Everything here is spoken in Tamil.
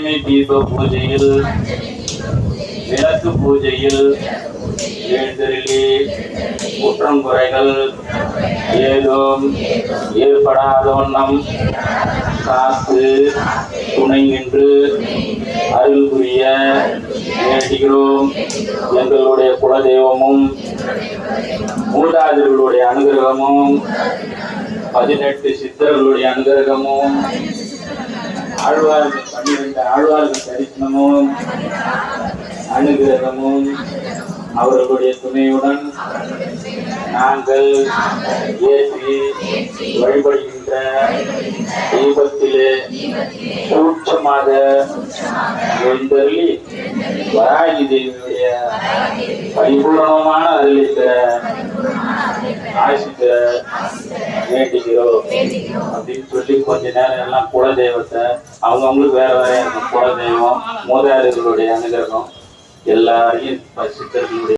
பஞ்சமி தீப பூஜையில் விளக்கு பூஜையில் எழுந்தருளி குற்றம் குறைகள் ஏதும் ஏற்படாத வண்ணம் காத்து துணை நின்று அருள் புரிய வேண்டுகிறோம். எங்களுடைய குலதெய்வமும் மூதாதையர்களுடைய அனுகிரகமும் 18 சித்தர்களுடைய அனுகிரகமும் ஆழ்வார்கள் 12 ஆழ்வார்கள் தரிசனமும் அனுகிரகமும் அவர்களுடைய துணையுடன் நாங்கள் ஏற்றி வழிபடுகின்ற தீபத்திலே சூட்சமாக எழுந்தருளி வராகி தேவியுடைய பரிபூர்ணமான அருளித்த ஆசித்த வேண்டுகிறோம் அப்படின்னு சொல்லி கொஞ்ச நேரம் எல்லாம் குலதெய்வத்தை அவங்கவுங்களுக்கு வேற வேற குலதெய்வம் மூதாதையர்களுடைய அனுகிரகம் எல்லாரையும் சித்தர்களுடைய